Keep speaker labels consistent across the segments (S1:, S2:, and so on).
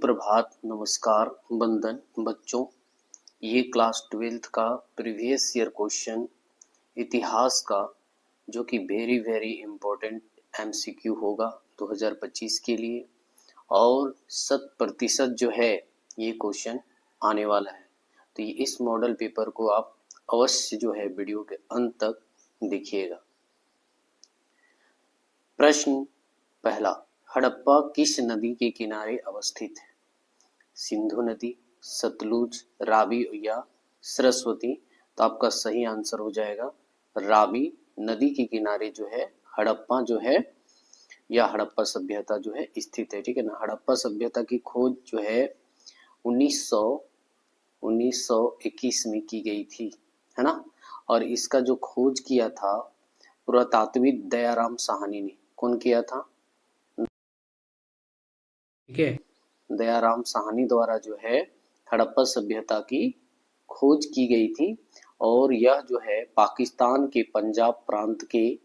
S1: सुप्रभात, नमस्कार, वंदन बच्चों। ये क्लास 12th का प्रीवियस ईयर क्वेश्चन इतिहास का जो कि वेरी इम्पोर्टेंट एमसीक्यू होगा 2025 के लिए और 100% जो है ये क्वेश्चन आने वाला है। तो ये इस मॉडल पेपर को आप अवश्य जो है वीडियो के अंत तक देखिएगा। प्रश्न पहला, हड़प्पा किस नदी के किनारे अवस्थित है? सिंधु नदी, सतलुज, रावी या सरस्वती? तो आपका सही आंसर हो जाएगा रावी नदी के किनारे जो है हड़प्पा जो है या हड़प्पा सभ्यता जो है स्थित है। ठीक है ना। हड़प्पा सभ्यता की खोज जो है 1921 में की गई थी, है ना। और इसका जो खोज किया था पुरातात्विक दयाराम साहनी ने। कौन किया था? ठीक है, दयाराम साहनी द्वारा जो है हड़प्पा सभ्यता की खोज की गई थी और यह जो है पाकिस्तान के पंजाब प्रांत के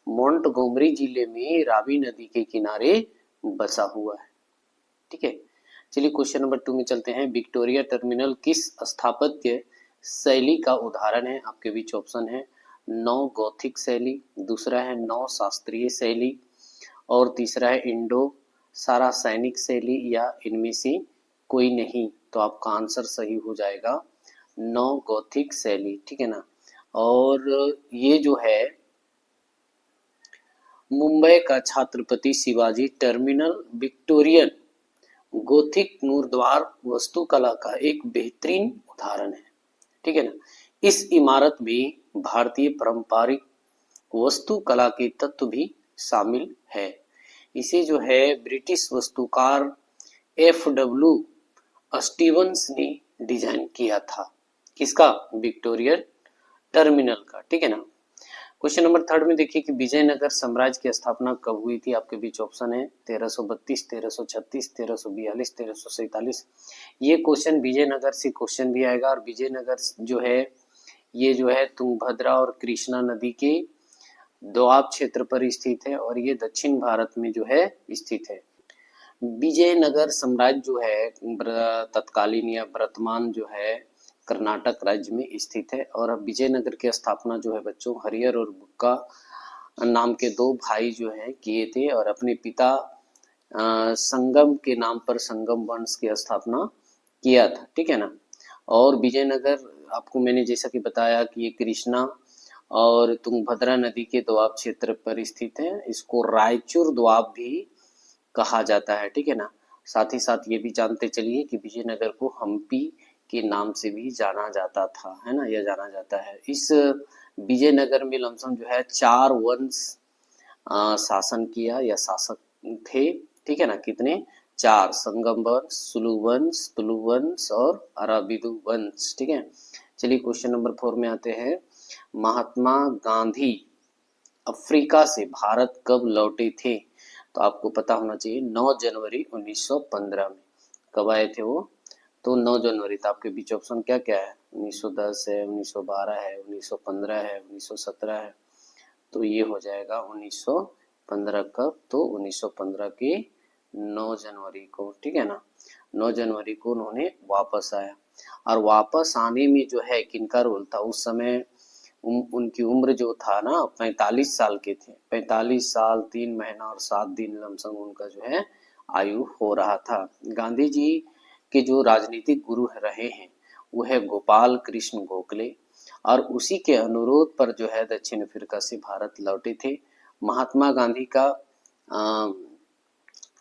S1: मोंटगोमरी जिले में रावी नदी के किनारे बसा हुआ है। ठीक है, चलिए क्वेश्चन नंबर 2 में चलते हैं। विक्टोरिया टर्मिनल किस स्थापत्य शैली का उदाहरण है? आपके बीच ऑप्शन है नौ गॉथिक शैली, दूसरा है नौ शास्त्रीय शैली और तीसरा है इंडो सारा सैनिक शैली या इनमें से कोई नहीं। तो आपका आंसर सही हो जाएगा नौ गॉथिक शैली। ठीक है ना। और ये जो है मुंबई का Chhatrapati Shivaji terminal Victorian Gothic नूरद्वार वास्तुकला का एक बेहतरीन उदाहरण है। ठीक है ना। इस इमारत में भारतीय पारंपरिक वास्तुकला के तत्व भी शामिल है। इसे जो है ब्रिटिश वास्तुकार F.W. स्टीवंस ने डिजाइन किया था। किसका? विक्टोरिया टर्मिनल का। ठीक है ना। क्वेश्चन नंबर 3 में देखिए कि विजयनगर साम्राज्य की स्थापना कब हुई थी? आपके बीच ऑप्शन है 1332, 1336, 1342, 1347। ये क्वेश्चन विजयनगर से क्वेश्चन भी आएगा और विजयनगर जो है ये जो है तुंगभद्रा और कृष्णा नदी के दोआब क्षेत्र पर स्थित है और ये दक्षिण भारत में जो है स्थित है। विजयनगर साम्राज्य जो है तत्कालीन या वर्तमान जो है कर्नाटक राज्य में स्थित है और विजयनगर की स्थापना जो है बच्चों हरिहर और बुक्का नाम के दो भाई जो है किए थे और अपने पिता संगम के नाम पर संगम वंश की स्थापना किया था। ठीक है ना। और विजयनगर आपको मैंने जैसा कि बताया कि ये कृष्णा और तुंगभद्रा नदी के दोआब क्षेत्र पर स्थित है। इसको रायचूर दोआब भी कहा जाता है। ठीक है ना। साथ ही साथ ये भी जानते चलिए कि विजयनगर को हम्पी के नाम से भी जाना जाता था, है ना, यह जाना जाता है। इस विजयनगर में लमसम जो है 4 वंश शासन किया या शासक थे। ठीक है ना। कितने? 4, संगम वंश, सुलु वंश, तुलु वंश और अराबिदु वंश। ठीक है। चलिए क्वेश्चन नंबर 4 में आते हैं। महात्मा गांधी अफ्रीका से भारत कब लौटे थे? तो आपको पता होना चाहिए 9 जनवरी 1915 में। कब आए थे वो? तो 9 जनवरी। तो आपके बीच ऑप्शन क्या क्या है? 1910 है, 1912 है, 1915 है, 1917 है। तो ये हो जाएगा 1915। कब? तो 1915 के 9 जनवरी को। ठीक है ना। 9 जनवरी को उन्होंने वापस आया और वापस आने में जो है किनका रोल था उस समय? उनकी उम्र जो था ना 45 साल के थे। 45 साल 3 महीना और 7 दिन लमसम उनका जो है आयु हो रहा था। गांधी जी के जो राजनीतिक गुरु रहे हैं वो है गोपाल कृष्ण गोखले और उसी के अनुरोध पर जो है दक्षिण अफ्रीका से भारत लौटे थे। महात्मा गांधी का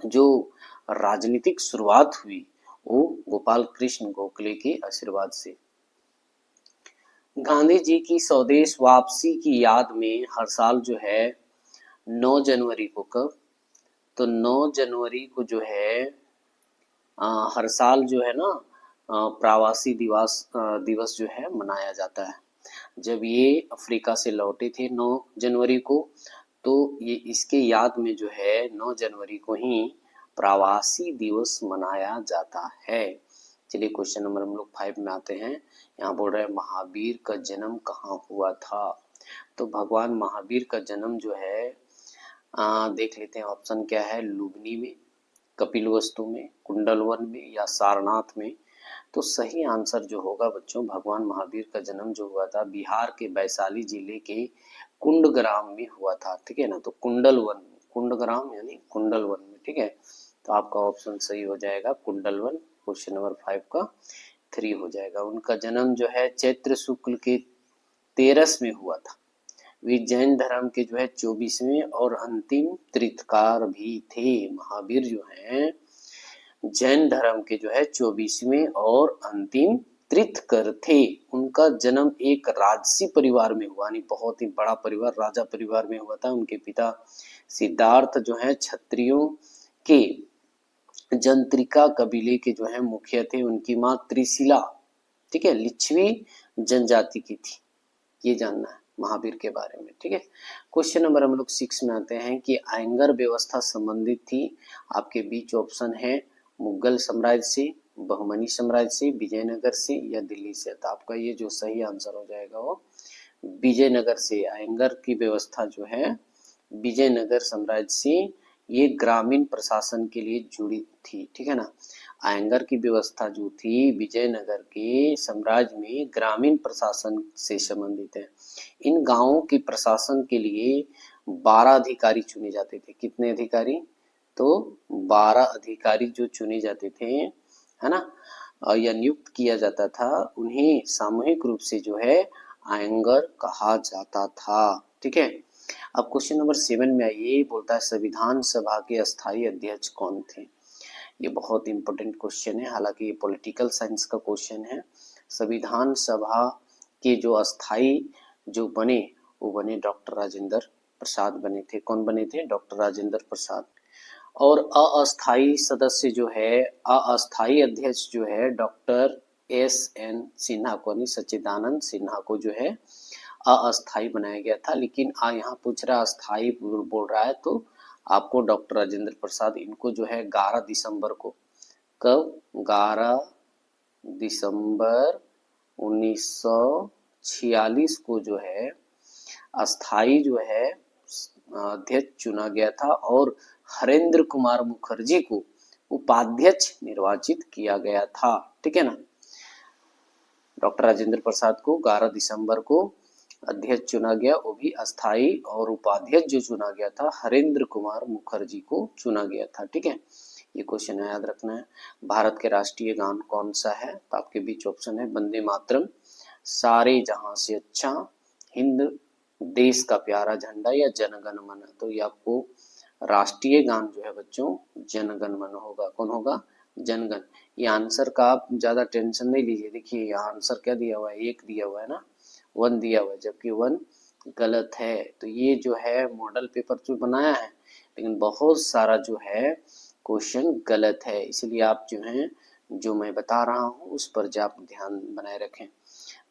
S1: जो राजनीतिक शुरुआत हुई वो गोपाल कृष्ण गोखले के आशीर्वाद से। गांधी जी की स्वदेश वापसी की याद में हर साल जो है 9 जनवरी को, कब? तो 9 जनवरी को जो है हर साल जो है ना प्रवासी दिवस जो है मनाया जाता है। जब ये अफ्रीका से लौटे थे 9 जनवरी को तो ये इसके याद में जो है 9 जनवरी को ही प्रवासी दिवस मनाया जाता है। चलिए क्वेश्चन नंबर हम लोग 5 में आते हैं। यहाँ बोल रहे हैं महावीर का जन्म कहाँ हुआ था? तो भगवान महावीर का जन्म जो है देख लेते हैं ऑप्शन क्या है, लुबनी में, कपिलवस्तु में, कुंडलवन में या सारनाथ में। तो सही आंसर जो होगा बच्चों, भगवान महावीर का जन्म जो हुआ था बिहार के वैशाली जिले के कुंडग्राम में हुआ था, ठीक है ना। तो कुंडलवन, कुंडग्राम यानी कुंडलवन में, ठीक है। तो आपका ऑप्शन सही हो जाएगा कुंडलवन, क्वेश्चन नंबर 5 का 3 हो जाएगा। उनका जन्म जो है चैत्र शुक्ल के 13 में हुआ था। वे जैन धर्म के जो है 24वें और अंतिम तीर्थकार भी थे। महावीर जो हैं जैन धर्म के जो है 24वें और अंतिम तीर्थकर थे। उनका जन्म एक राजसी परिवार में हुआ, यानी बहुत ही बड़ा परिवार, राजा परिवार में हुआ था। उनके पिता सिद्धार्थ जो है क्षत्रियों के जंत्रिका कबीले के जो है मुखिया थे। उनकी माँ त्रिशिला, ठीक है, लिच्छवी जनजाति की थी। ये जानना है महावीर के बारे में, ठीक है। क्वेश्चन नंबर हम लोग 6 में आते हैं कि आयंगर व्यवस्था संबंधित थी। आपके बीच ऑप्शन है मुगल साम्राज्य से, बहमनी साम्राज्य से, विजयनगर से या दिल्ली से। तो आपका ये जो सही आंसर हो जाएगा वो विजयनगर से। आयंगर की व्यवस्था जो है विजयनगर साम्राज्य से, ये ग्रामीण प्रशासन के लिए जुड़ी थी, ठीक है ना। आयंगर की व्यवस्था जो थी विजयनगर के साम्राज्य में ग्रामीण प्रशासन से संबंधित है। इन गांवों के प्रशासन के लिए 12 अधिकारी चुने जाते थे। कितने अधिकारी? तो 12 अधिकारी जो चुने जाते थे, है ना, या नियुक्त किया जाता था, उन्हें सामूहिक रूप से जो है आयंगर कहा जाता था, ठीक है। अब क्वेश्चन नंबर 7 में आइए, बोलता है संविधान सभा के अस्थायी अध्यक्ष कौन थे। ये बहुत इंपॉर्टेंट क्वेश्चन है, हालांकि ये पॉलिटिकल साइंस का क्वेश्चन है। संविधान सभा के जो अस्थायी जो बने, वो बने डॉक्टर राजेंद्र प्रसाद बने थे। कौन बने थे? डॉक्टर राजेंद्र प्रसाद। और अस्थायी सदस्य जो है, अस्थायी अध्यक्ष जो है डॉक्टर SN सिन्हा को, यानी सच्चिदानंद सिन्हा को जो है अस्थायी बनाया गया था। लेकिन यहाँ पूछ रहा अस्थायी बोल रहा है, तो आपको डॉक्टर राजेंद्र प्रसाद, इनको जो है 11 दिसंबर को, कब? 11 दिसंबर 1946 को जो है अस्थायी जो है अध्यक्ष चुना गया था और हरेंद्र कुमार मुखर्जी को उपाध्यक्ष निर्वाचित किया गया था, ठीक है ना। डॉक्टर राजेंद्र प्रसाद को 11 दिसंबर को अध्यक्ष चुना गया, वो भी अस्थायी, और उपाध्यक्ष जो चुना गया था हरेंद्र कुमार मुखर्जी को चुना गया था, ठीक है। ये क्वेश्चन याद रखना है। भारत के राष्ट्रीय गान कौन सा है? तो आपके बीच ऑप्शन है वंदे मातरम, सारे जहां से अच्छा, हिंद देश का प्यारा झंडा या जनगण मन। तो ये आपको राष्ट्रीय गान जो है बच्चों जनगण मन होगा। कौन होगा? जनगण। ये आंसर का आप ज्यादा टेंशन नहीं लीजिए। देखिए यहाँ आंसर क्या दिया हुआ है, 1 दिया हुआ है ना, 1 दिया हुआ है, जबकि 1 गलत है। तो ये जो है मॉडल पेपर जो बनाया है, लेकिन बहुत सारा जो है क्वेश्चन गलत है, इसलिए आप जो है जो मैं बता रहा हूँ उस पर जो आप ध्यान बनाए रखें।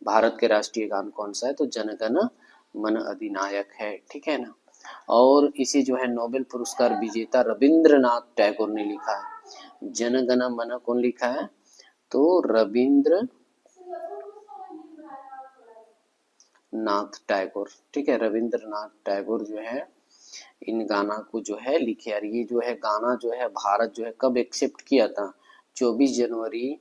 S1: भारत के राष्ट्रीय गान कौन सा है? तो जनगण मन अधिनायक है, ठीक है ना। और इसे जो है नोबेल पुरस्कार विजेता रविंद्रनाथ टैगोर ने लिखा है। जनगण मन कौन लिखा है? तो रविंद्रनाथ टैगोर, ठीक है। रविंद्रनाथ टैगोर जो है इन गाना को जो है लिखे। और ये जो है गाना जो है भारत जो है कब एक्सेप्ट किया था? 24 जनवरी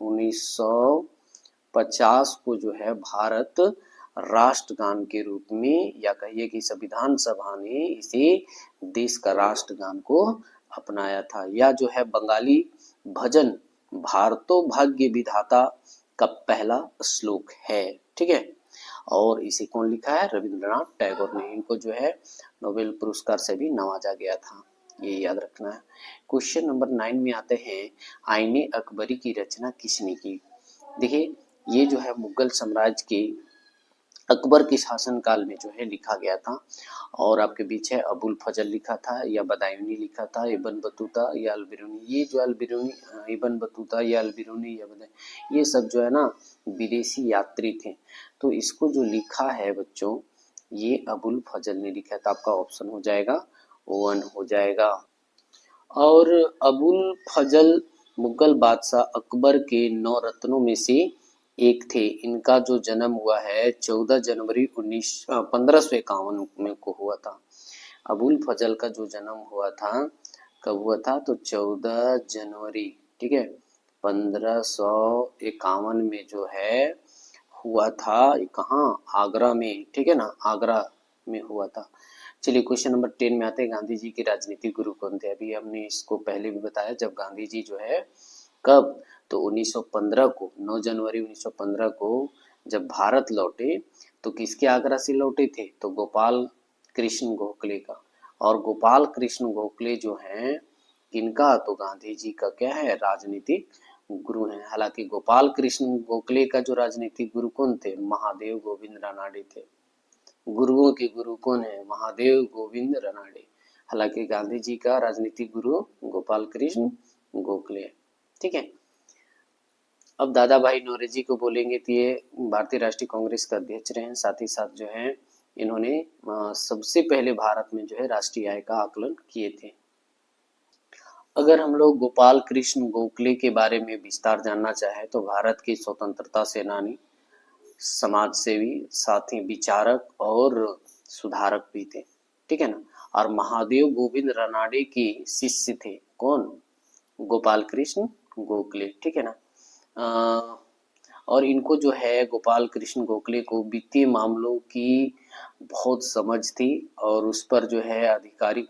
S1: 1950 को जो है भारत राष्ट्रगान के रूप में, या कहिए कि संविधान सभा ने इसे देश का राष्ट्रगान को अपनाया था। या जो है बंगाली भजन भारतो भाग्य विधाता का पहला श्लोक है, ठीक है। और इसे कौन लिखा है? रविंद्रनाथ टैगोर ने। इनको जो है नोबेल पुरस्कार से भी नवाजा गया था, ये याद रखना है। क्वेश्चन नंबर 9 में आते हैं, आईने अकबरी की रचना किसने की? देखिए ये जो है मुगल साम्राज्य के अकबर के शासनकाल में जो है लिखा गया था। और आपके बीच है अबुल फजल लिखा था, या बदायूनी लिखा था, इब्न बतूता या अलबिरूनी। ये जो अलबिरूनी, इब्न बतूता या अलबिरूनी या बदायूनी, ये सब जो है ना विदेशी यात्री थे। तो इसको जो लिखा है बच्चों, ये अबुल फजल ने लिखा है। तो आपका ऑप्शन हो जाएगा 1 हो जाएगा। और अबुल फजल मुगल बादशाह अकबर के 9 रत्नों में से एक थे, इनका जो जन्म हुआ है 14 जनवरी 1551 में को हुआ था। अबुल फजल का जो जन्म हुआ था कब हुआ था, तो 14 जनवरी, ठीक है, 1551 में जो है हुआ था। कहाँ, आगरा में, ठीक है ना, आगरा में हुआ था। चलिए क्वेश्चन नंबर 10 में आते हैं, गांधी जी के राजनीतिक गुरु कौन थे। अभी हमने इसको पहले भी बताया, जब गांधी जी जो है कब, तो 1915 को, 9 जनवरी 1915 को जब भारत लौटे तो किसके आगरा से लौटे थे, तो गोपाल कृष्ण गोखले का। और गोपाल कृष्ण गोखले जो हैं किनका, तो गांधी जी का क्या है, राजनीतिक गुरु हैं। हालांकि गोपाल कृष्ण गोखले का जो राजनीतिक गुरु कौन थे, महादेव गोविंद रानाडे थे। गुरुओं के गुरु कौन है, महादेव गोविंद रानाडे। हालांकि गांधी जी का राजनीतिक गुरु गोपाल कृष्ण गोखले, ठीक है। अब दादा भाई नौरोजी को बोलेंगे तो ये भारतीय राष्ट्रीय कांग्रेस का अध्यक्ष रहे हैं, साथ ही साथ जो है इन्होंने सबसे पहले भारत में जो है राष्ट्रीय आय का आकलन किए थे। अगर हम लोग गोपाल कृष्ण गोखले के बारे में विस्तार जानना चाहे तो भारत के स्वतंत्रता सेनानी, समाज सेवी, साथ ही विचारक और सुधारक भी थे, ठीक है ना। और महादेव गोविंद रानाडे के शिष्य थे, कौन, गोपाल कृष्ण गोखले, ठीक है ना। और इनको जो है गोपाल कृष्ण गोखले को वित्तीय मामलों की बहुत समझ थी और उस पर जो है आधिकारिक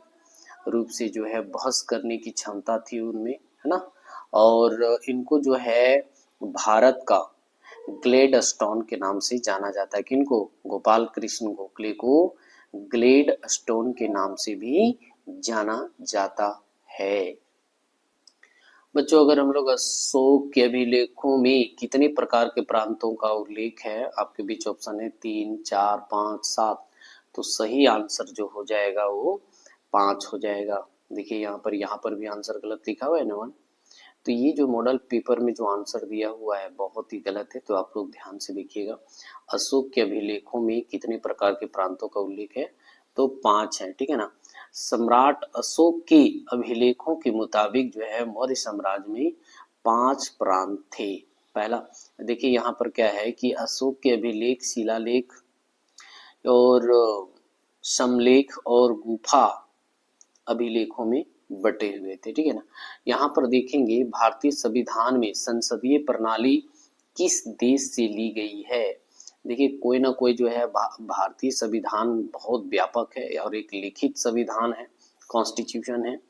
S1: रूप से जो है बहस करने की क्षमता थी उनमें, है ना। और इनको जो है भारत का ग्लेडस्टोन के नाम से जाना जाता है। किनको, गोपाल कृष्ण गोखले को ग्लेडस्टोन के नाम से भी जाना जाता है। बच्चों अगर हम लोग अशोक के अभिलेखों में कितने प्रकार के प्रांतों का उल्लेख है, आपके बीच ऑप्शन है 3, 4, 5, 7, तो सही आंसर जो हो जाएगा वो 5 हो जाएगा। देखिए यहाँ पर भी आंसर गलत लिखा हुआ है ना 1। तो ये जो मॉडल पेपर में जो आंसर दिया हुआ है बहुत ही गलत है, तो आप लोग ध्यान से देखिएगा। अशोक के अभिलेखों में कितने प्रकार के प्रांतों का उल्लेख है, तो 5 है, ठीक है ना। सम्राट अशोक के अभिलेखों के मुताबिक जो है मौर्य साम्राज्य में 5 प्रांत थे। पहला देखिए यहाँ पर क्या है कि अशोक के अभिलेख शिलालेख और समलेख और गुफा अभिलेखों में बटे हुए थे, ठीक है ना। यहाँ पर देखेंगे भारतीय संविधान में संसदीय प्रणाली किस देश से ली गई है। देखिए कोई ना कोई जो है भारतीय संविधान बहुत व्यापक है और एक लिखित संविधान है, कॉन्स्टिट्यूशन है,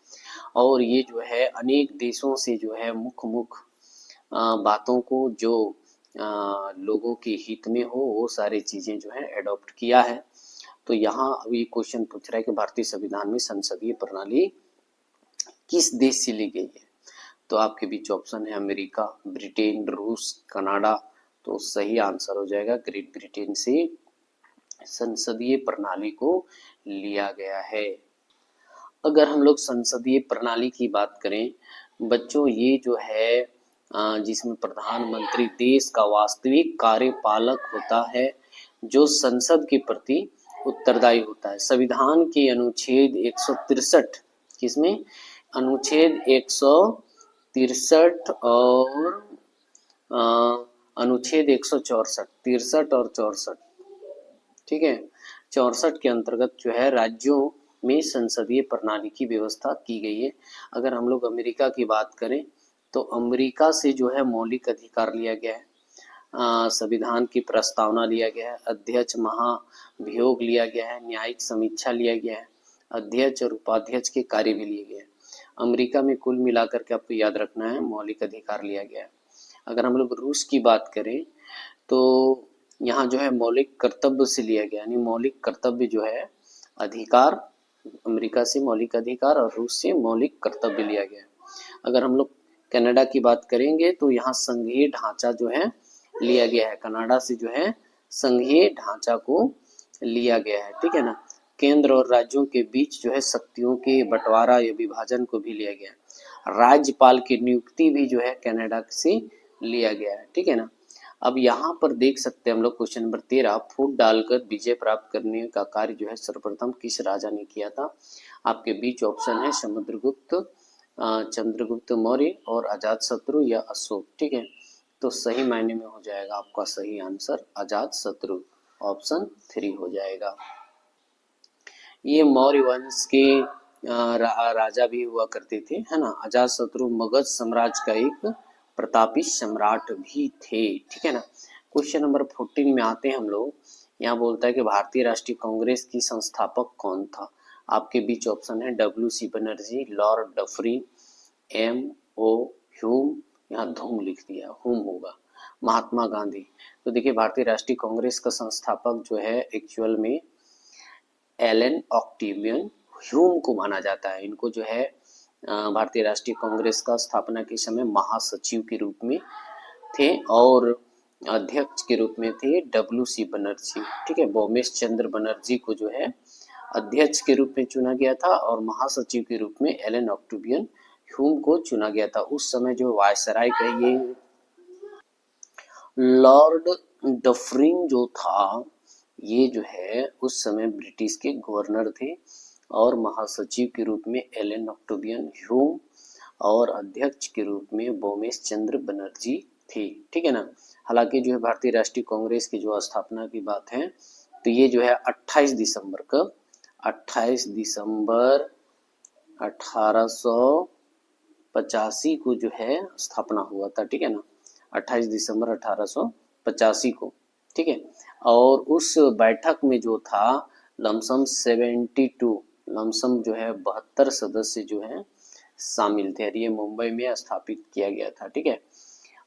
S1: और ये जो है अनेक देशों से जो है मुख्य बातों को जो लोगों के हित में हो वो सारी चीजें जो है एडॉप्ट किया है। तो यहाँ अभी क्वेश्चन पूछ रहा है कि भारतीय संविधान में संसदीय प्रणाली किस देश से ली गई है, तो आपके बीच ऑप्शन है अमेरिका, ब्रिटेन, रूस, कनाडा। तो सही आंसर हो जाएगा ग्रेट ब्रिटेन से संसदीय प्रणाली को लिया गया है। अगर हम लोग संसदीय प्रणाली की बात करें बच्चों, ये जो है जिसमें प्रधानमंत्री देश का वास्तविक कार्यपालक होता है जो संसद के प्रति उत्तरदायी होता है। संविधान के अनुच्छेद 163, किसमें, अनुच्छेद 163 और अनुच्छेद 164, 63 और 64, ठीक है, 64 के अंतर्गत जो है राज्यों में संसदीय प्रणाली की व्यवस्था की गई है। अगर हम लोग अमेरिका की बात करें तो अमेरिका से जो है मौलिक अधिकार लिया गया है, संविधान की प्रस्तावना लिया गया है, अध्यक्ष महाभियोग लिया गया है, न्यायिक समीक्षा लिया गया है, अध्यक्ष और उपाध्यक्ष के कार्य भी लिए गए हैं। अमेरिका में कुल मिलाकर के आपको याद रखना है मौलिक अधिकार लिया गया है। अगर हम लोग रूस की बात करें तो यहाँ जो है मौलिक कर्तव्य से लिया गया, यानी मौलिक कर्तव्य जो है अधिकार, अमेरिका से मौलिक अधिकार और रूस से मौलिक कर्तव्य लिया गया। अगर हम लोग कनाडा की बात करेंगे तो यहाँ संघीय ढांचा जो है लिया गया है, कनाडा से जो है संघीय ढांचा को लिया गया है, ठीक है ना। केंद्र और राज्यों के बीच जो है शक्तियों के बंटवारा या विभाजन को भी लिया गया है। राज्यपाल की नियुक्ति भी जो है कनाडा से लिया गया है, ठीक है ना। अब यहाँ पर देख सकते हैं हम लोग क्वेश्चन नंबर 13, फूट डालकर विजय प्राप्त करने का कार्य जो है सर्वप्रथम किस राजा ने किया था। आपके बीच ऑप्शन है समुद्रगुप्त, चंद्रगुप्त मौर्य और अजातशत्रु या अशोक, ठीक है। तो सही मायने में हो जाएगा आपका सही आंसर अजात शत्रु, ऑप्शन 3 हो जाएगा। ये मौर्य वंश के राजा भी हुआ करते थे, है ना। अजातशत्रु मगध साम्राज्य का एक प्रतापी सम्राट भी थे, ठीक है ना। क्वेश्चन नंबर 14 में आते हैं हम लोग। यहाँ बोलता है कि भारतीय राष्ट्रीय कांग्रेस की संस्थापक कौन था। आपके बीच ऑप्शन है W C. Banerjee, Lord Dufferin, M.O. Hume, यहाँ धूम लिख दिया, हुम होगा, महात्मा गांधी। तो देखिए भारतीय राष्ट्रीय कांग्रेस का संस्थापक जो है एक्चुअल में एलन ऑक्टेवियन ह्यूम को माना जाता है। इनको जो है भारतीय राष्ट्रीय कांग्रेस का स्थापना के समय महासचिव के रूप में थे और अध्यक्ष के रूप में थे डब्ल्यू.सी. बनर्जी, ठीक है। बोमेश चंद्र बनर्जी को जो है अध्यक्ष के रूप में चुना गया था और महासचिव के रूप में एलन ऑक्टेवियन ह्यूम को चुना गया था। उस समय जो वायसराय कहिए लॉर्ड डफरिन जो था, ये जो है उस समय ब्रिटिश के गवर्नर थे और महासचिव के रूप में एलन ऑक्टेवियन ह्यूम और अध्यक्ष के रूप में बोमेश चंद्र बनर्जी थे, ठीक है ना। हालांकि जो है भारतीय राष्ट्रीय कांग्रेस की जो स्थापना की बात है तो ये जो है 28 दिसंबर कब 28 दिसंबर 1885 को जो है स्थापना हुआ था, ठीक है ना। 28 दिसंबर 1885 को, ठीक है। और उस बैठक में जो था लमसम 72 लमसम जो है 72 सदस्य जो है शामिल थे और ये मुंबई में स्थापित किया गया था, ठीक है।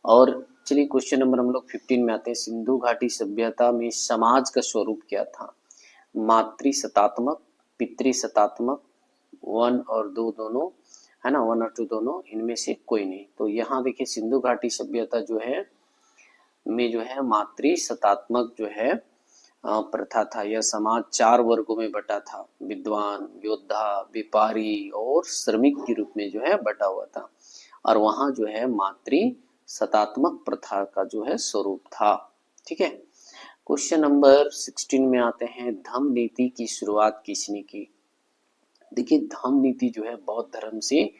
S1: और चलिए क्वेश्चन नंबर हम लोग 15 में आते हैं। सिंधु घाटी सभ्यता में समाज का स्वरूप क्या था। मातृ सत्तात्मक, पितृ सत्तात्मक, 1 और 2 दोनों, है ना, 1 और 2 दोनों, इनमें से कोई नहीं। तो यहाँ देखिए सिंधु घाटी सभ्यता जो है में जो है मातृ सत्तात्मक जो है प्रथा था। यह समाज 4 वर्गों में बटा था, विद्वान, योद्धा, व्यापारी और श्रमिक के रूप में जो है बटा हुआ था और वहां जो है मातृ सत्तात्मक प्रथा का जो है स्वरूप था, ठीक है। क्वेश्चन नंबर 16 में आते हैं। धम्म नीति की शुरुआत किसने की। देखिए धम्म नीति जो है बौद्ध धर्म से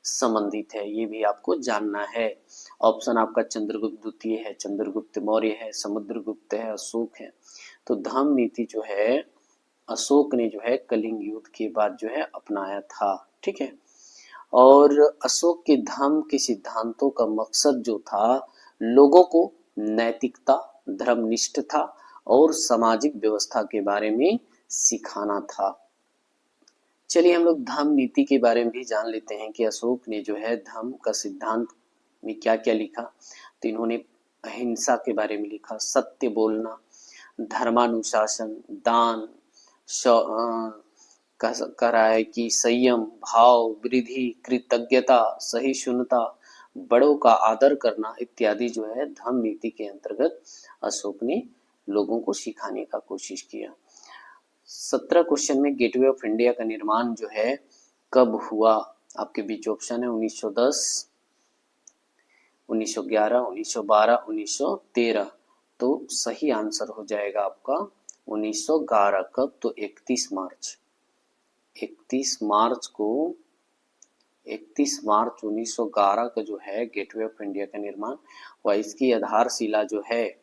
S1: संबंधित है, ये भी आपको जानना है। ऑप्शन आपका चंद्रगुप्त द्वितीय है, चंद्रगुप्त मौर्य है, समुद्रगुप्त है, अशोक है। तो धम्म नीति जो है अशोक ने जो है कलिंग युद्ध के बाद जो है अपनाया था, ठीक है। और अशोक के धम्म के सिद्धांतों का मकसद जो था लोगों को नैतिकता, धर्मनिष्ठता और सामाजिक व्यवस्था के बारे में सिखाना था। चलिए हम लोग धम्म नीति के बारे में भी जान लेते हैं कि अशोक ने जो है धम्म का सिद्धांत में क्या क्या लिखा। तो इन्होंने अहिंसा के बारे में लिखा, सत्य बोलना, धर्मानुशासन, दान, कह रहा है कि संयम, भाव, वृद्धि, कृतज्ञता, सहिष्णुता, बड़ों का आदर करना इत्यादि जो है धम्म नीति के अंतर्गत अशोक ने लोगों को सिखाने का कोशिश किया। 17 क्वेश्चन में गेटवे ऑफ इंडिया का निर्माण जो है कब हुआ। आपके बीच ऑप्शन है 1910, 1911, 1912, 1913। तो सही आंसर हो जाएगा आपका 1911। कब, तो 31 मार्च 1911 का जो है गेटवे ऑफ इंडिया का निर्माण हुआ। इसकी आधारशिला जो है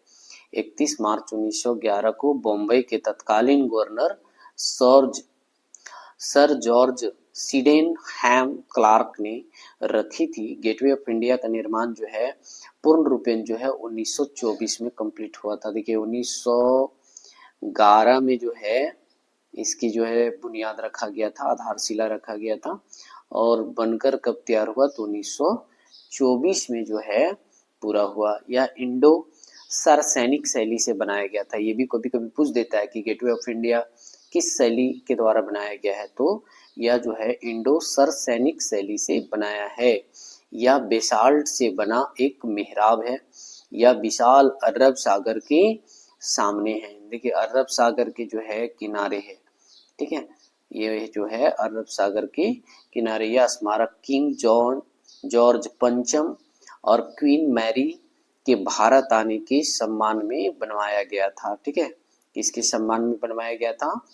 S1: 31 मार्च 1911 को बॉम्बे के तत्कालीन governor sir George Sydenham Clarke ने रखी थी। गेटवे ऑफ इंडिया का निर्माण जो है पूर्ण रूपेण जो है 1924 में कंप्लीट हुआ था। देखिए 1911 में जो है इसकी जो है बुनियाद रखा गया था, आधारशिला रखा गया था और बनकर कब तैयार हुआ तो 1924 में जो है पूरा हुआ। यह इंडो सैनिक शैली से बनाया गया था। ये भी कभी कभी पूछ देता है कि गेटवे ऑफ इंडिया किस शैली के द्वारा बनाया गया है। तो यह जो है इंडो सैनिक शैली से बनाया है। यह बेसाल्ट से बना एक मेहराब है। यह विशाल अरब सागर के सामने है। देखिए अरब सागर के जो है किनारे है, ठीक है। ये जो है अरब सागर के किनारे। यह स्मारक किंग जॉर्ज पंचम और क्वीन मैरी के भारत आने के सम्मान में बनवाया गया था, ठीक है। किसके सम्मान में बनवाया गया था,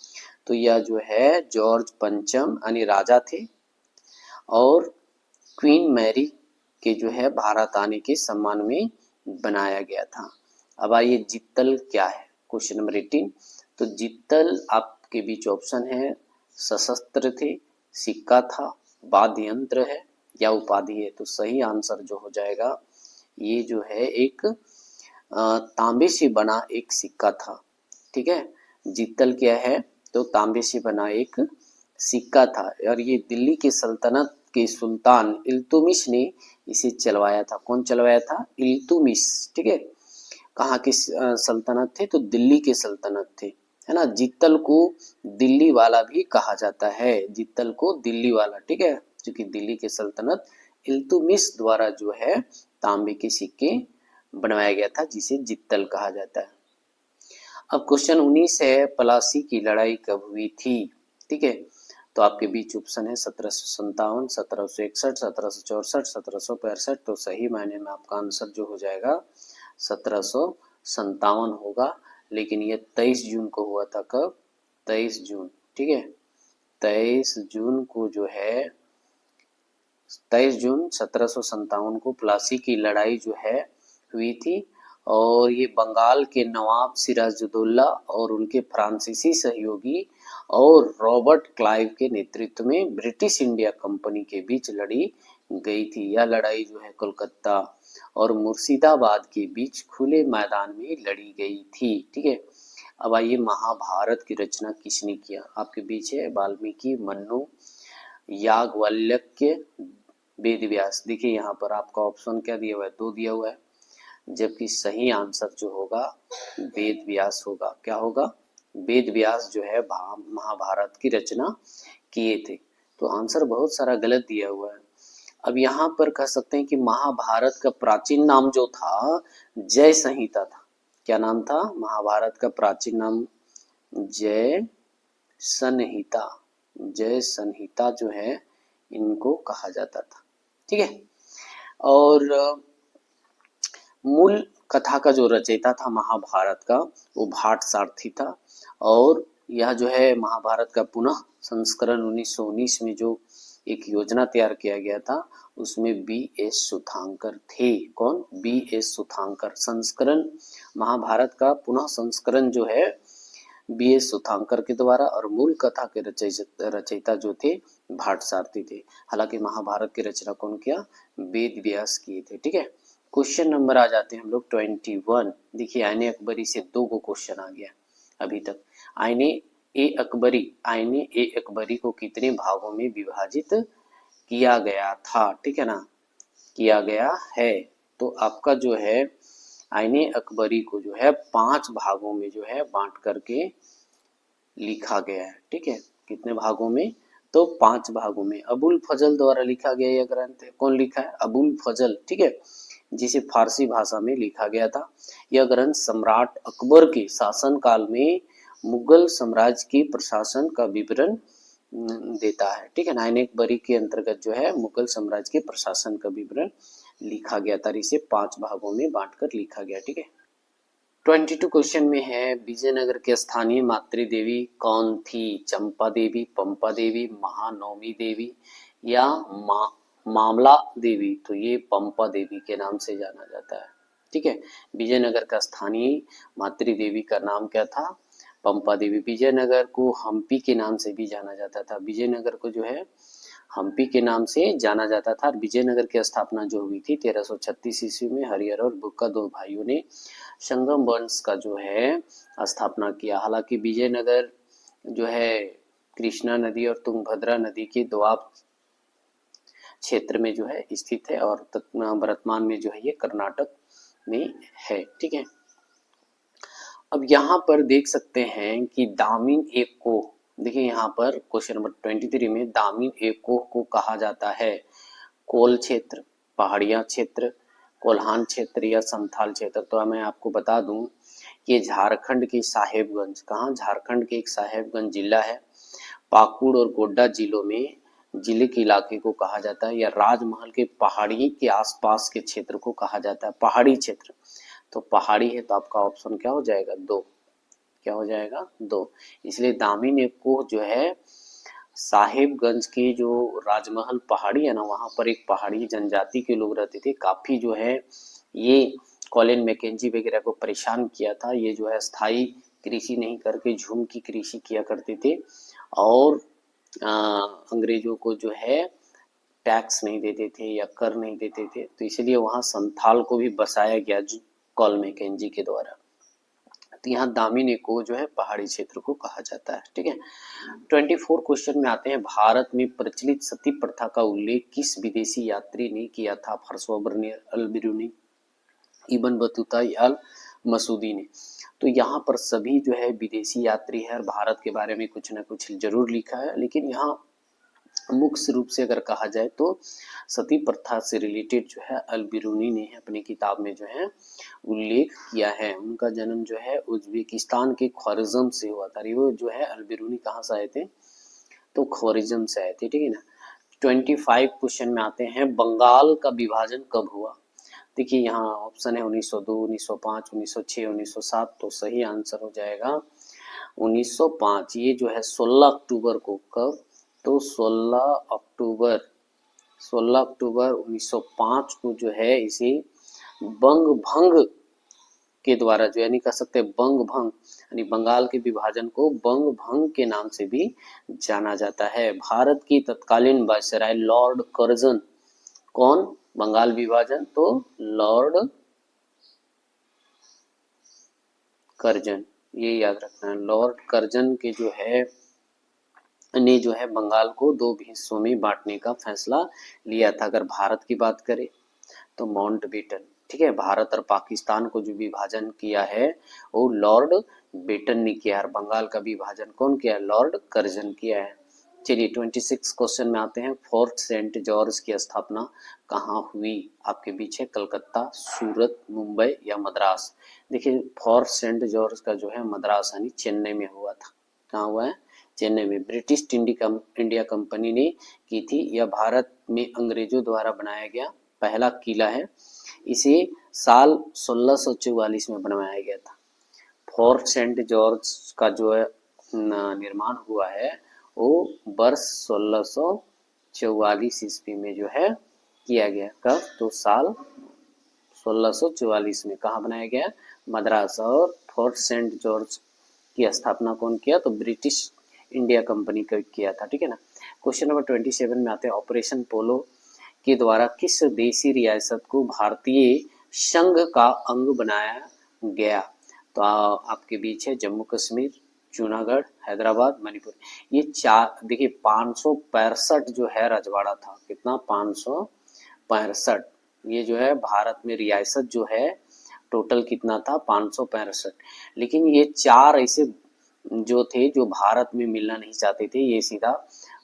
S1: तो यह जो है जॉर्ज पंचम यानी राजा थे और क्वीन मैरी के जो है भारत आने के सम्मान में बनाया गया था। अब आइए जित्तल क्या है, क्वेश्चन नंबर 18। तो जित्तल आपके बीच ऑप्शन है, सशस्त्र थे, सिक्का था, वाद्य यंत्र है या उपाधि है। तो सही आंसर जो हो जाएगा ये जो है एक तांबे से बना एक सिक्का था। ठीक है, जित्तल क्या है, तो तांबे से बना एक सिक्का था और ये दिल्ली की सल्तनत के सुल्तान इल्तुमिश ने इसे चलवाया था। कौन चलवाया था? इल्तुमिश। ठीक है, कहाँ की सल्तनत थे? तो दिल्ली के सल्तनत थे, है ना। जित्तल को दिल्ली वाला भी कहा जाता है, जित्तल को दिल्ली वाला। ठीक है, क्योंकि दिल्ली के सल्तनत इल्तुमिश द्वारा जो है तांबे के सिक्के बनवाया गया था, जिसे जित्तल कहा जाता है। अब क्वेश्चन 19 है, प्लासी की लड़ाई कब हुई थी? ठीक है, तो आपके बीच ऑप्शन है 1757, 1761, 1764, 1765। तो सही मायने में आपका आंसर जो हो जाएगा 1757 होगा। लेकिन ये 23 जून को हुआ था। कब? 23 जून। ठीक है, 23 जून को जो है 23 जून 1757 को प्लासी की लड़ाई जो है हुई थी और ये बंगाल के नवाब सिराजुद्दौला और उनके फ्रांसीसी सहयोगी और रॉबर्ट क्लाइव के नेतृत्व में ब्रिटिश इंडिया कंपनी के बीच लड़ी गई थी। यह लड़ाई जो है कोलकाता और मुर्शिदाबाद के बीच खुले मैदान में लड़ी गई थी। ठीक है, अब आइए महाभारत की रचना किसने किया? आपके बीच है वाल्मीकि, मन्नु, याज्ञवल्क्य, वेद व्यास। देखिए यहाँ पर आपका ऑप्शन क्या दिया हुआ है? 2 दिया हुआ है, जबकि सही आंसर जो होगा वेद व्यास होगा। क्या होगा? वेद व्यास जो है महाभारत की रचना किए थे। तो आंसर बहुत सारा गलत दिया हुआ है। अब यहाँ पर कह सकते हैं कि महाभारत का प्राचीन नाम जो था जय संहिता था। क्या नाम था? महाभारत का प्राचीन नाम जय संहिता। जय संहिता जो है इनको कहा जाता था। ठीक है, और मूल कथा का जो रचयिता था महाभारत का वो भाट सारथी था। और यह जो है महाभारत का पुनः संस्करण 1919 में जो एक योजना तैयार किया गया था उसमें बी.एस. सुधांकर थे। कौन? बी.एस. सुधांकर। संस्करण महाभारत का पुनः संस्करण जो है बी.एस. सुधांकर के द्वारा और मूल कथा के रचयिता जो थे भाट सारथी थे। हालांकि महाभारत की रचना कौन किया? वेद व्यास किए थे। ठीक है, क्वेश्चन नंबर आ जाते हैं हम लोग 21। देखिए आईने अकबरी से 2 को क्वेश्चन आ गया अभी तक। आईने ए अकबरी को कितने भागों में विभाजित किया गया था? ठीक है ना, किया गया है। तो आपका जो है आईने अकबरी को जो है 5 भागों में जो है बांट करके लिखा गया है। ठीक है, कितने भागों में? तो 5 भागों में। अबुल फजल द्वारा लिखा गया यह ग्रंथ है। कौन लिखा है? अबुल फजल। ठीक है, जिसे फारसी भाषा में लिखा गया था। यह ग्रंथ सम्राट अकबर के शासनकाल में मुगल साम्राज्य के प्रशासन का विवरण देता है। ठीक है, आईने अकबरी के अंतर्गत जो है मुगल साम्राज्य के प्रशासन का विवरण लिखा गया था। इसे 5 भागों में बांटकर लिखा गया। ठीक है, 22 क्वेश्चन में है, विजयनगर के स्थानीय मातृ देवी कौन थी? चंपा देवी, पंपा देवी, महानवमी देवी या मामला देवी? तो ये पंपा देवी के नाम से जाना जाता है। ठीक है, विजयनगर का स्थानीय मातृ देवी का नाम क्या था? पंपा देवी। विजयनगर को हम्पी के नाम से भी जाना जाता था। विजयनगर को जो है हम्पी के नाम से जाना जाता था। विजयनगर की स्थापना जो हुई थी 1336 ईस्वी में हरिहर और बुक्का 2 भाइयों ने संगम वंश का जो है स्थापना किया। हालांकि विजयनगर जो है कृष्णा नदी और तुंगभद्रा नदी के दोआब क्षेत्र में जो है स्थित है और वर्तमान में जो है ये कर्नाटक में है। ठीक है, अब यहाँ पर देख सकते हैं कि दामिन एक को, देखिए यहाँ पर क्वेश्चन नंबर 23 में दामिन एक को कहा जाता है कोल क्षेत्र, पहाड़िया क्षेत्र, कोल्हान क्षेत्र या संथाल क्षेत्र। तो मैं आपको बता दूं कि झारखंड के साहेबगंज, कहाँ? झारखंड के एक साहेबगंज जिला है, पाकुड़ और गोड्डा जिलों में जिले के इलाके को कहा जाता है, या राजमहल के पहाड़ी के आसपास के क्षेत्र को कहा जाता है पहाड़ी क्षेत्र। तो पहाड़ी है तो आपका ऑप्शन क्या हो जाएगा? 2। क्या हो जाएगा? 2। इसलिए दामिन एक को जो है साहेबगंज के जो राजमहल पहाड़ी है ना, वहां पर एक पहाड़ी जनजाति के लोग रहते थे। काफी जो है ये कॉलिन मैकेंजी वगैरह को परेशान किया था। ये जो है स्थायी कृषि नहीं करके झूम की कृषि किया करते थे और अंग्रेजों को जो है टैक्स नहीं देते थे या कर नहीं देते थे, तो इसलिए वहां संथाल को भी बसाया गया कॉल मैकेंजी के द्वारा। तो यहाँ दामिनी को जो है पहाड़ी क्षेत्र को कहा जाता है। ठीक है, 24 क्वेश्चन में आते हैं, भारत में प्रचलित सती प्रथा का उल्लेख किस विदेशी यात्री ने किया था? फर्सोबर्नियर, अल बिरूनी, इबन बतूता या मसूदी ने? तो यहाँ पर सभी जो है विदेशी यात्री है और भारत के बारे में कुछ ना कुछ जरूर लिखा है, लेकिन यहाँ मुख्य रूप से अगर कहा जाए तो सती प्रथा से रिलेटेड जो है अल बिरूनी ने अपनी किताब में जो है उल्लेख किया है। उनका जन्म जो है उज्बेकिस्तान के ख्वारिज़म से हुआ था। वो जो है अल बिरूनी कहाँ से आए थे? तो ख्वारिज़म से आए थे। ठीक है ना। 25 क्वेश्चन में आते हैं, बंगाल का विभाजन कब हुआ? देखिए यहाँ ऑप्शन है 1902, 1905, 1906, 1907। तो सही आंसर हो जाएगा 1905। ये जो है 16 अक्टूबर को, कब? तो 16 अक्टूबर 1905 को जो है इसे बंग भंग के द्वारा जो यानी कह सकते हैं बंग भंग, यानी बंगाल के विभाजन को बंग भंग के नाम से भी जाना जाता है। भारत की तत्कालीन वायसराय लॉर्ड कर्जन कौन? बंगाल विभाजन तो लॉर्ड कर्जन, ये याद रखना है। लॉर्ड कर्जन के जो है ने जो है बंगाल को 2 हिस्सों में बांटने का फैसला लिया था। अगर भारत की बात करें तो माउंटबेटन। ठीक है, भारत और पाकिस्तान को जो विभाजन किया है वो लॉर्ड बेटन ने किया है। बंगाल का विभाजन कौन किया है? लॉर्ड कर्जन किया है। चलिए 26 क्वेश्चन में आते हैं, फोर्ट सेंट जॉर्ज की स्थापना कहाँ हुई? आपके बीच है कलकत्ता, सूरत, मुंबई या मद्रास। देखिए फोर्ट सेंट जॉर्ज का जो है मद्रास यानी चेन्नई में हुआ था। कहाँ हुआ है? चेन्नई में। ब्रिटिश इंडिया कंपनी ने की थी। यह भारत में अंग्रेजों द्वारा बनाया गया पहला किला है। इसे साल 1644 में बनवाया गया था। फोर्ट सेंट जॉर्ज का जो है निर्माण हुआ है वो वर्ष 1644 ईस्वी में जो है किया गया। कब? तो साल 1644 में। कहाँ बनाया गया? मद्रास। और फोर्ट सेंट जॉर्ज की स्थापना कौन किया? तो ब्रिटिश इंडिया कंपनी का किया था। ठीक है ना। क्वेश्चन नंबर 27 में आते हैं, ऑपरेशन पोलो के द्वारा किस देशी रियासत को भारतीय संघ का अंग बनाया गया? तो आपके बीच है जम्मू कश्मीर, जूनागढ़, हैदराबाद, मणिपुर। ये चार, देखिए 565 जो है रजवाड़ा था। कितना? 565। ये जो है भारत में रियासत जो है टोटल कितना था? 565। लेकिन ये चार ऐसे जो थे जो भारत में मिलना नहीं चाहते थे, ये सीधा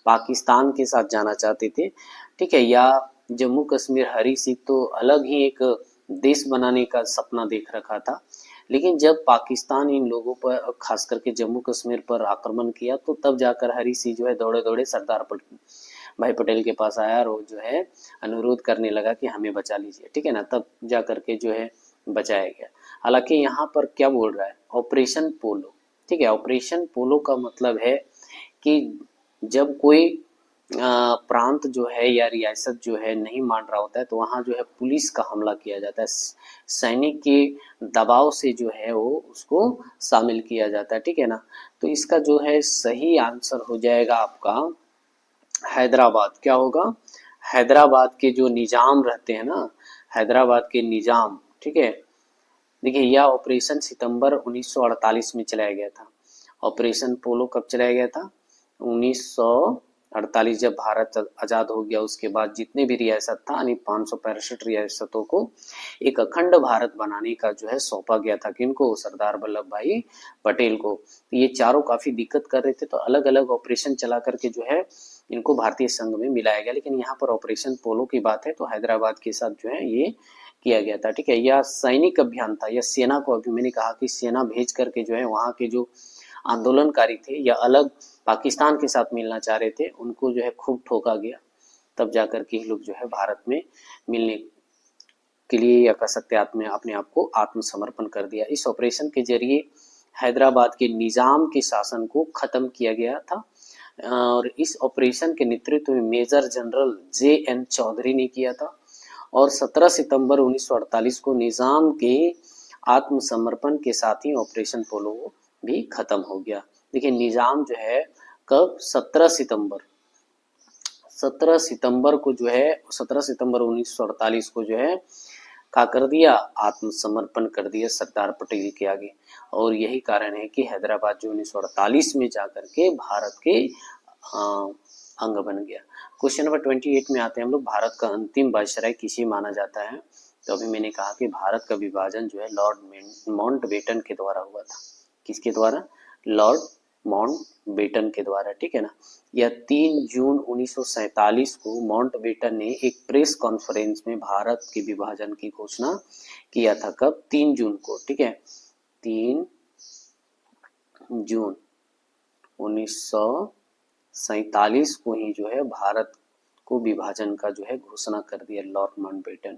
S1: पाकिस्तान के साथ जाना चाहते थे। ठीक है, या जम्मू कश्मीर हरी सिंह तो अलग ही एक देश बनाने का सपना देख रखा था। लेकिन जब पाकिस्तान इन लोगों पर खास करके जम्मू कश्मीर पर आक्रमण किया तो तब जाकर हरी सिंह जो है दौड़े दौड़े सरदार भाई पटेल के पास आया और वो जो है अनुरोध करने लगा कि हमें बचा लीजिए। ठीक है ना, तब जा करके जो है बचाया गया। हालांकि यहाँ पर क्या बोल रहा है? ऑपरेशन पोलो। ठीक है, ऑपरेशन पोलो का मतलब है कि जब कोई प्रांत जो है या रियासत जो है नहीं मान रहा होता है तो वहाँ जो है पुलिस का हमला किया जाता है। सैनिक के दबाव से जो है वो उसको शामिल किया जाता है। ठीक है ना। तो इसका जो है सही आंसर हो जाएगा आपका हैदराबाद। क्या होगा? हैदराबाद के जो निजाम रहते हैं ना, हैदराबाद के निजाम। ठीक है, देखिए यह ऑपरेशन सितंबर 1948 में चलाया गया था। ऑपरेशन पोलो कब चलाया गया था? 1948। जब भारत आजाद हो गया उसके बाद जितने भी रियासत था यानी 565 रियासतों को एक अखंड भारत बनाने का जो है सौंपा गया था। किनको? सरदार वल्लभ भाई पटेल को। ये चारों काफी दिक्कत कर रहे थे तो अलग अलग ऑपरेशन चला करके जो है इनको भारतीय संघ में मिलाया गया। लेकिन यहाँ पर ऑपरेशन पोलो की बात है तो हैदराबाद के साथ जो है ये किया गया था। ठीक है, यह सैनिक अभियान था। यह सेना को, अभी मैंने कहा कि सेना भेज करके जो है वहाँ के जो आंदोलनकारी थे या अलग पाकिस्तान के साथ मिलना चाह रहे थे उनको जो है खूब ठोका गया। तब जाकर के लोग जो है भारत में मिलने के लिए या कह सकते अपने आप को आत्मसमर्पण कर दिया। इस ऑपरेशन के जरिए हैदराबाद के निजाम के शासन को खत्म किया गया था और इस ऑपरेशन के नेतृत्व में मेजर जनरल JN चौधरी ने किया था और 17 सितंबर 1948 को निजाम के आत्मसमर्पण के साथ ही ऑपरेशन पोलो भी खत्म हो गया। देखिए निजाम जो है कब 17 सितंबर को जो है 17 सितंबर 1948 को जो है क्या कर दिया, आत्मसमर्पण कर दिया सरदार पटेल के आगे। और यही कारण है कि हैदराबाद जो 1948 में जाकर के भारत के अंग बन गया। क्वेश्चन नंबर 28 में आते हैं हम लोग, भारत का अंतिम वायसराय किसे माना जाता है। तो अभी मैंने कहा कि भारत का विभाजन जो है लॉर्ड माउंटबेटन के द्वारा हुआ था। किसके द्वारा, लॉर्ड माउंटबेटन के द्वारा, ठीक है ना। यह 3 जून 1947 को माउंटबेटन ने एक प्रेस कॉन्फ्रेंस में भारत के विभाजन की घोषणा किया था। कब, 3 जून को, ठीक है, 3 जून 1947 को ही जो है भारत को विभाजन का जो है घोषणा कर दिया लॉर्ड माउंटबेटन,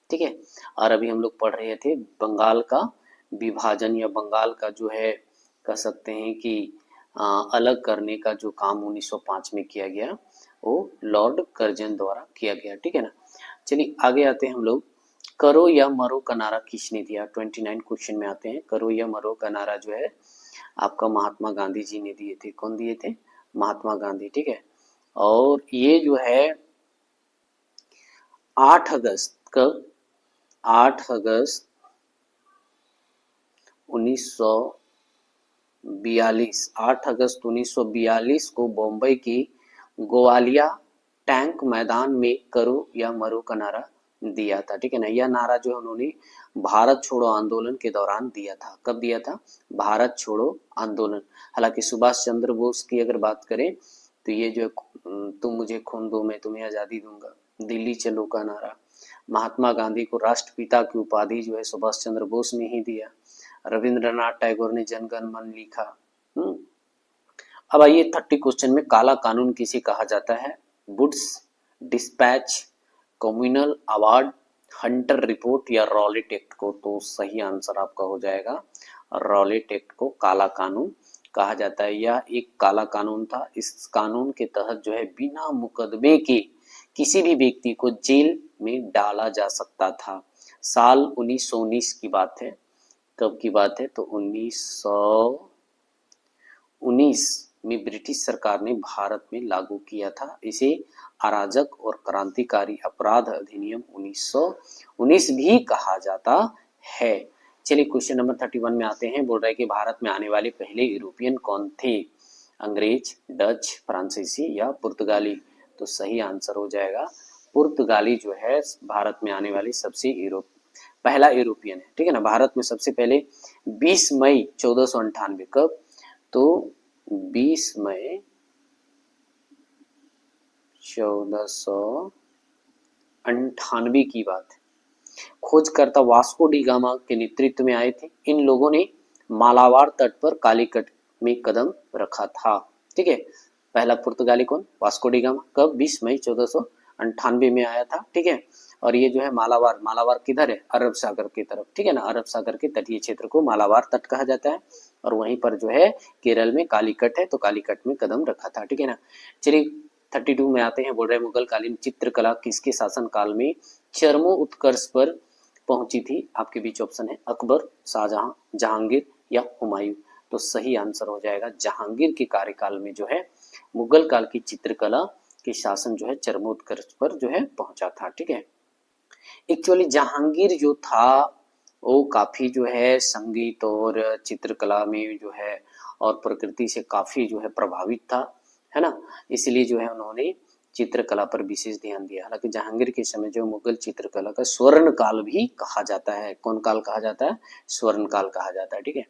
S1: ठीक है। और अभी हम लोग पढ़ रहे थे बंगाल का विभाजन या बंगाल का जो है कह सकते हैं कि अलग करने का जो काम 1905 में किया गया वो लॉर्ड कर्जन द्वारा किया गया, ठीक है ना। चलिए आगे आते हैं हम लोग, करो या मरो का नारा किसने दिया। 29 क्वेश्चन में आते हैं, करो या मरो का नारा जो है आपका महात्मा गांधी जी ने दिए थे। कौन दिए थे, महात्मा गांधी, ठीक है। और ये जो है 8 अगस्त, कब, 8 अगस्त 1942, 8 अगस्त 1942 को बम्बई की गोवालिया टैंक मैदान में करो या मरो का नारा दिया था, ठीक है ना। यह नारा जो उन्होंने भारत छोड़ो आंदोलन के दौरान दिया था। कब दिया था, भारत छोड़ो आंदोलन। हालांकि सुभाष चंद्र बोस की अगर बात करें तो ये जो तुम मुझे खून दो मैं तुम्हें आजादी दूंगा, दिल्ली चलो का नारा, महात्मा गांधी को राष्ट्रपिता की उपाधि जो है सुभाष चंद्र बोस ने ही दिया। रविंद्रनाथ टैगोर ने जनगण मन लिखा। अब आइए 30 क्वेश्चन में, काला कानून किसे कहा जाता है। Wood's dispatch, communal award, Hunter report या रॉलेट एक्ट को। तो सही आंसर आपका हो जाएगा रॉलेट एक्ट को काला कानून कहा जाता है। यह एक काला कानून था। इस कानून के तहत जो है बिना मुकदमे के किसी भी व्यक्ति को जेल में डाला जा सकता था। साल 1919 की बात है। कब की बात है, तो 1919 में ब्रिटिश सरकार ने भारत में लागू किया था। इसे अराजक और क्रांतिकारी अपराध अधिनियम 1919 भी कहा जाता है। चलिए क्वेश्चन नंबर 31 में आते हैं। बोल रहा है कि भारत में आने वाले पहले यूरोपियन कौन थे, अंग्रेज, डच, फ्रांसीसी या पुर्तगाली। तो सही आंसर हो जाएगा पुर्तगाली जो है भारत में आने वाली सबसे पहला यूरोपियन है, ठीक है ना। भारत में सबसे पहले 20 मई 1498, कब, तो 20 मई 1498 की बात है। खोजकर्ता वास्को डी गामा के नेतृत्व में आए थे। इन लोगों ने मालाबार तट पर कालीकट में कदम रखा था, ठीक है। पहला पुर्तगाली कौन, वास्को डी गामा, कब, 20 मई 1498 में आया था, ठीक है। और ये जो है मालाबार किधर है, अरब सागर की तरफ, ठीक है ना। अरब सागर के तटीय क्षेत्र को मालाबार तट कहा जाता है। और वहीं पर जो है केरल में कालीकट है, तो कालीकट में कदम रखा था, ठीक है ना। चलिए 32 में आते हैं। बोल रहे मुगल कालीन चित्रकला किसके शासन काल में चरमोत्कर्ष पर पहुंची थी। आपके बीच ऑप्शन है अकबर, शाहजहां, जहांगीर या हुमायूं। तो सही आंसर हो जाएगा जहांगीर के कार्यकाल में जो है मुगल काल की चित्रकला के शासन जो है चरमोत्कर्ष पर जो है पहुंचा था, ठीक है। एक्चुअली जहांगीर जो था वो काफी जो है संगीत और चित्रकला में जो है और प्रकृति से काफी जो है प्रभावित था, है ना। इसलिए जो है उन्होंने चित्रकला पर विशेष ध्यान दिया। हालांकि जहांगीर के समय जो मुगल चित्रकला का स्वर्ण काल भी कहा जाता है। कौन काल कहा जाता है, स्वर्ण काल कहा जाता है, ठीक है।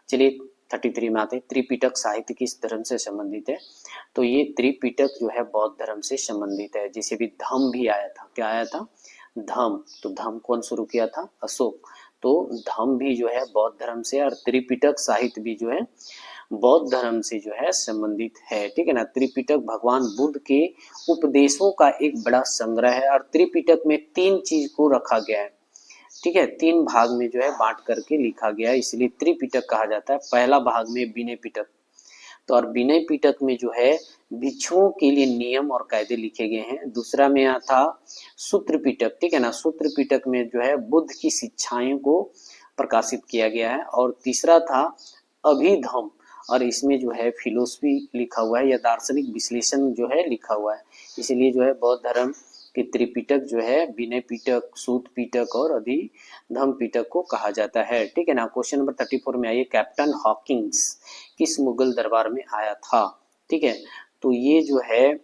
S1: चलिए 33 में आते हैं। त्रिपिटक साहित्य किस धर्म से संबंधित है। तो ये त्रिपिटक जो है बौद्ध धर्म से संबंधित है। जैसे भी धम्म भी आया था, क्या आया था, धम्म। तो धम्म कौन शुरू किया था, अशोक। तो धम्म भी जो है बौद्ध धर्म से, और त्रिपिटक साहित्य भी जो है बौद्ध धर्म से जो है संबंधित है, ठीक है ना। त्रिपिटक भगवान बुद्ध के उपदेशों का एक बड़ा संग्रह है। और त्रिपिटक में 3 चीज को रखा गया है, ठीक है, 3 भाग में जो है बांट करके लिखा गया है, इसलिए त्रिपिटक कहा जाता है। पहला भाग में विनय पिटक, तो और विनय पिटक में जो है भिक्षुओं के लिए नियम और कायदे लिखे गए हैं। दूसरा में यहाँ था सूत्र पिटक, ठीक है ना, सूत्र पिटक में जो है बुद्ध की शिक्षाओं को प्रकाशित किया गया है। और तीसरा था अभिधम्म, और इसमें जो है फिलोसफी लिखा हुआ है या दार्शनिक विश्लेषण जो है लिखा हुआ है। इसलिए जो है बौद्ध धर्म के त्रिपिटक जो है विनय पिटक, सूत पिटक और अधिधम्म पिटक को कहा जाता है, ठीक है ना। क्वेश्चन नंबर 34 में आइए, कैप्टन हॉकिंस किस मुगल दरबार में आया था, ठीक है। तो ये जो है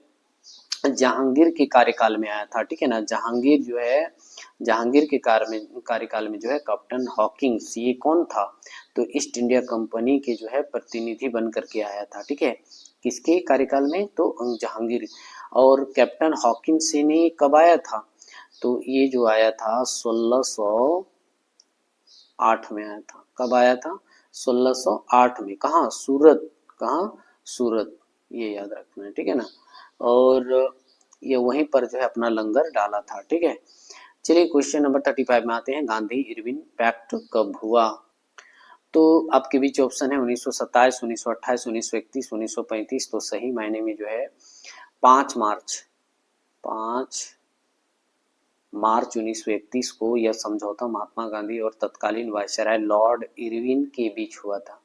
S1: जहांगीर के कार्यकाल में आया था, ठीक है ना। जहांगीर जो है जहांगीर के कार्यकाल में जो है कैप्टन हॉकिंस, ये कौन था, तो ईस्ट इंडिया कंपनी के जो है प्रतिनिधि बन करके आया था, ठीक है। किसके कार्यकाल में, तो जहांगीर। और कैप्टन हॉकिंस ने कब आया था, तो ये जो आया था 1608 में आया था। कब आया था, 1608 में। कहाँ, सूरत, कहाँ, सूरत, ये याद रखना है, ठीक है ना। और ये वहीं पर जो है अपना लंगर डाला था, ठीक है। चलिए क्वेश्चन नंबर 35 में आते हैं, गांधी इरविन पैक्ट कब हुआ। तो आपके बीच ऑप्शन है 1927, 1928, 1931, 1935। तो सही मायने में जो है 5 मार्च 1931 को यह समझौता महात्मा गांधी और तत्कालीन वायसराय लॉर्ड इरविन के बीच हुआ था,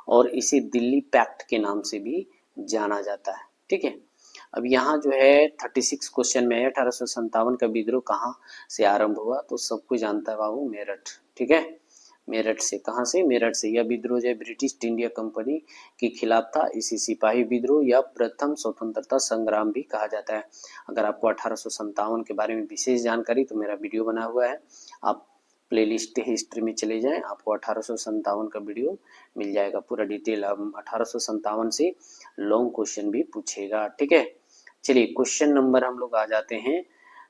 S1: और इसे दिल्ली पैक्ट के नाम से भी जाना जाता है, ठीक है। अब यहाँ जो है 36 क्वेश्चन में है, 1857 का विद्रोह कहाँ से आरंभ हुआ, तो सबको जानता है बाबू, मेरठ, ठीक है। मेरठ से, कहाँ से, मेरठ से। यह विद्रोह जो है ब्रिटिश इंडिया कंपनी के खिलाफ था। इसी सिपाही विद्रोह या प्रथम स्वतंत्रता संग्राम भी कहा जाता है। अगर आपको 1857 के बारे में विशेष जानकारी, तो मेरा वीडियो बना हुआ है, आप प्लेलिस्ट हिस्ट्री में चले जाएं, आपको 1857 का वीडियो मिल जाएगा पूरा डिटेल। अब 1857 से लॉन्ग क्वेश्चन भी पूछेगा, ठीक है। चलिए क्वेश्चन नंबर हम लोग आ जाते हैं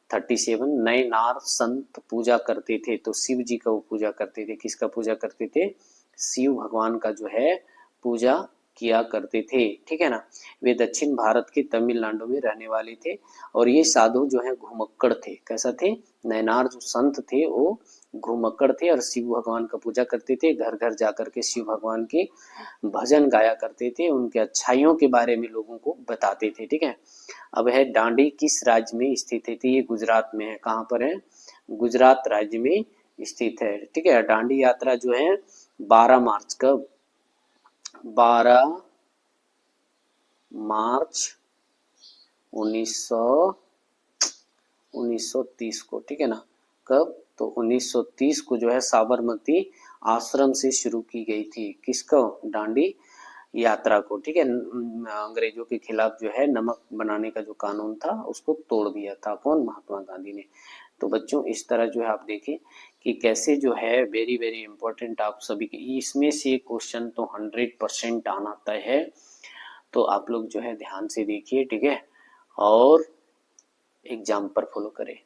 S1: 37। नए नार संत पूजा करते थे, तो शिव जी का वो पूजा करते थे। किसका पूजा करते थे, शिव भगवान का जो है पूजा किया करते थे, ठीक है ना। वे दक्षिण भारत के तमिलनाडु में रहने वाले थे, और ये साधु जो है घुमक्कड़ थे। कैसा थे, नैनार जो संत थे वो घुमक्कड़ थे, और शिव भगवान का पूजा करते थे। घर घर जाकर के शिव भगवान के भजन गाया करते थे, उनके अच्छाइयों के बारे में लोगों को बताते थे, ठीक है। अब है दांडी किस राज्य में स्थित है, तो ये गुजरात में है। कहाँ पर है, गुजरात राज्य में स्थित है, ठीक है। दांडी यात्रा जो है 12 मार्च, कब, 12 मार्च 1930 को, ठीक है ना। कब, तो 1930 को जो है साबरमती आश्रम से शुरू की गई थी। किसको, दांडी यात्रा को, ठीक है। अंग्रेजों के खिलाफ जो है नमक बनाने का जो कानून था उसको तोड़ दिया था, कौन, महात्मा गांधी ने। तो बच्चों इस तरह जो है आप देखें कि कैसे जो है वेरी वेरी इंपॉर्टेंट आप सभी के, इसमें से क्वेश्चन तो 100% आना तय है। तो आप लोग जो है ध्यान से देखिए, ठीक है, और एग्जाम पर फॉलो करें।